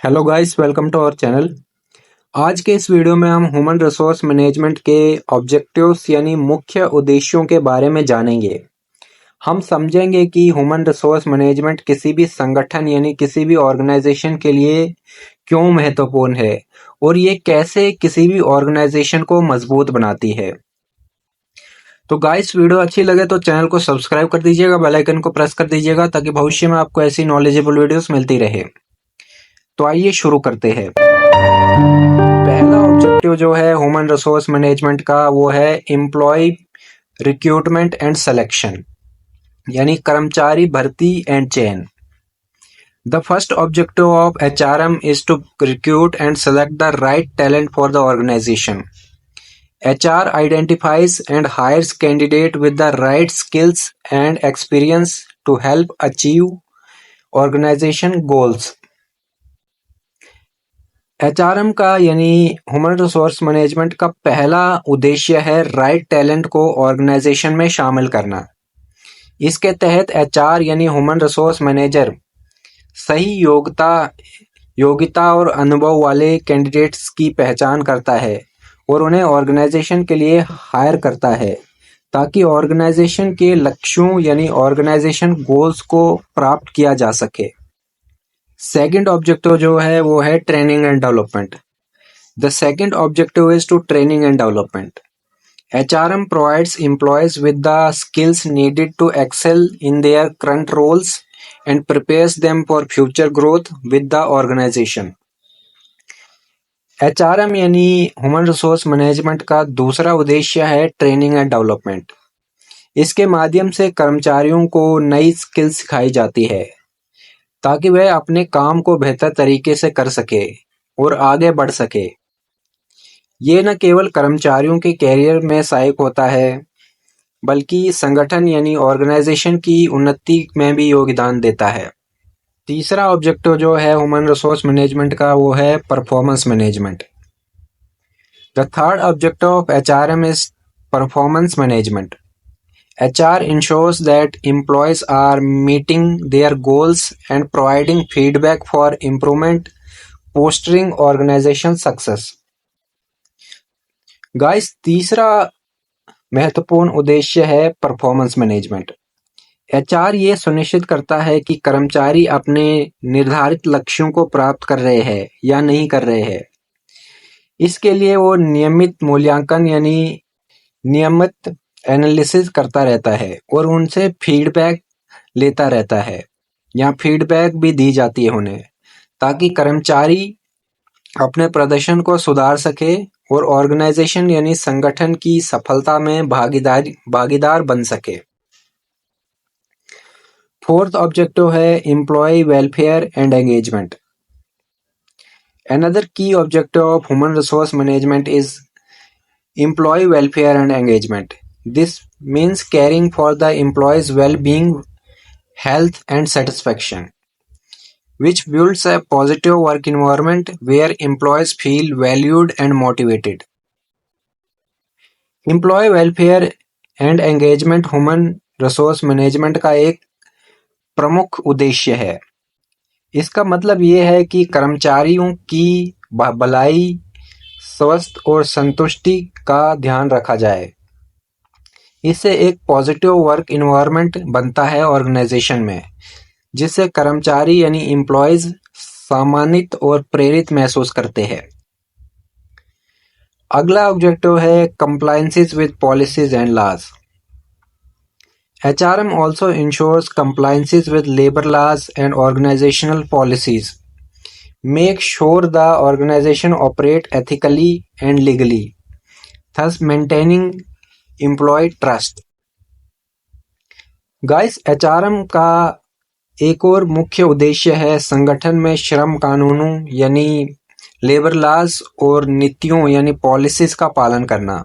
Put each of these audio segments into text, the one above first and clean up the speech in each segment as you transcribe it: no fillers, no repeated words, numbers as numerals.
Hello guys, welcome to our channel. आज के इस वीडियो में हम ह्यूमन रिसोर्स मैनेजमेंट के ऑब्जेक्टिव्स यानी मुख्य उद्देश्यों के बारे में जानेंगे। हम समझेंगे कि ह्यूमन रिसोर्स मैनेजमेंट किसी भी संगठन यानी किसी भी ऑर्गेनाइजेशन के लिए क्यों महत्वपूर्ण है और ये कैसे किसी भी ऑर्गेनाइजेशन को मजबूत बनाती है। तो गाइस, वीडियो अच्छी लगे तो चैनल को सब्सक्राइब कर दीजिएगा, बेल आइकन को प्रेस कर दीजिएगा ताकि भविष्य में आपको ऐसी नॉलेजेबल वीडियोस मिलती रहे। तो आइए शुरू करते हैं। पहला ऑब्जेक्टिव जो है ह्यूमन रिसोर्स मैनेजमेंट का वो है एम्प्लॉय रिक्रूटमेंट एंड सिलेक्शन यानी कर्मचारी भर्ती एंड चयन। The first objective of HRM is to recruit and select the right talent for the organization. HR identifies and hires candidate with the right skills and experience to help achieve organization goals. HRM का यानी human resource management का पहला उद्देश्य है right talent को organisation में शामिल करना। इसके तहत HR यानी ह्यूमन रिसोर्स मैनेजर सही योग्यता और अनुभव वाले कैंडिडेट्स की पहचान करता है और उन्हें ऑर्गेनाइजेशन के लिए हायर करता है ताकि ऑर्गेनाइजेशन के लक्ष्यों यानी ऑर्गेनाइजेशन गोल्स को प्राप्त किया जा सके। सेकंड ऑब्जेक्टिव जो है वो है training and development. The second objective is to training and development. HRM provides employees with the skills needed to excel in their current roles and prepares them for future growth with the organization. HRM यानी human resource management का दूसरा उद्देश्य है training and development. इसके माध्यम से कर्मचारियों को नई स्किल्स सिखाई जाती है ताकि वह अपने काम को बेहतर तरीके से कर सके और आगे बढ़ सके। ये न केवल कर्मचारियों के कैरियर में सहायक होता है बल्कि संगठन यानी ऑर्गेनाइजेशन की उन्नति में भी योगदान देता है। तीसरा ऑब्जेक्टिव जो है ह्यूमन रिसोर्स मैनेजमेंट का वो है performance management. The third objective of HRM is performance management. HR ensures that employees are meeting their goals and providing feedback for improvement, fostering organization success. Guys, तीसरा महत्वपूर्ण उद्देश्य है performance management. HR ये सुनिश्चित करता है कि कर्मचारी अपने निर्धारित लक्ष्यों को प्राप्त कर रहे हैं या नहीं कर रहे हैं। इसके लिए वो नियमित मूल्यांकन यानी नियमित एनालिसिस करता रहता है और उनसे फीडबैक लेता रहता है या फीडबैक भी दी जाती है उन्हें ताकि कर्मचारी अपने प्रदर्शन को सुधार सके और ऑर्गेनाइजेशन यानी संगठन की सफलता में भागीदार बन सके। फोर्थ ऑब्जेक्टिव है employee welfare and engagement. Another key objective of human resource management is employee welfare and engagement. This means caring for the employees' well-being, health, and satisfaction, which builds a positive work environment where employees feel valued and motivated. Employee welfare and engagement human resource management का एक प्रमुख उद्देश्य है। इसका मतलब ये है कि कर्मचारियों की भलाई, स्वास्थ्य और संतुष्टि का ध्यान रखा जाए। इससे एक पॉजिटिव वर्क इन्वायरमेंट बनता है ऑर्गेनाइजेशन में, जिससे कर्मचारी यानी एम्प्लॉयज सम्मानित और प्रेरित महसूस करते हैं। अगला ऑब्जेक्टिव है compliances with policies and laws. HRM also ensures compliances with labor laws and organizational policies, make sure the organization operate ethically and legally, thus maintaining employee trust. Guys, HRM का एक और मुख्य उद्देश्य है संगठन में श्रम कानूनों यानी लेबर लॉज और नीतियों यानी पॉलिसीज का पालन करना।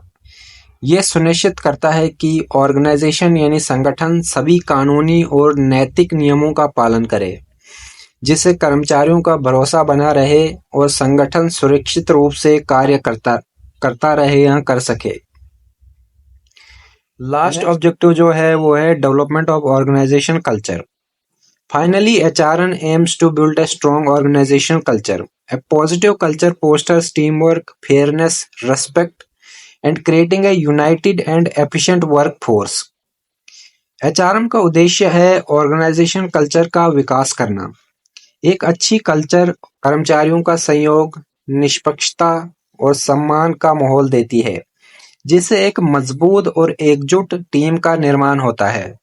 यह सुनिश्चित करता है कि ऑर्गेनाइजेशन यानी संगठन सभी कानूनी और नैतिक नियमों का पालन करे, जिससे कर्मचारियों का भरोसा बना रहे और संगठन सुरक्षित रूप से कार्य करता रहे या कर सके। लास्ट ऑब्जेक्टिव जो है वो है development of organization culture. Finally, HRM aims to build a strong organizational culture. A positive culture fosters teamwork, fairness, respect, and creating a united and efficient workforce. HRM का उद्देश्य है ऑर्गेनाइजेशन कल्चर का विकास करना। एक अच्छी कल्चर कर्मचारियों का सहयोग, निष्पक्षता और सम्मान का माहौल देती है, जिससे एक मजबूत और एकजुट टीम का निर्माण होता है।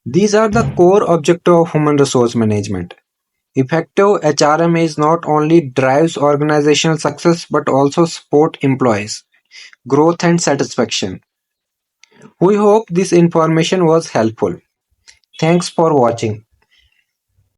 These are the core objectives of human resource management. Effective HRM is not only drives organizational success but also support employees, growth and satisfaction. We hope this information was helpful. Thanks for watching.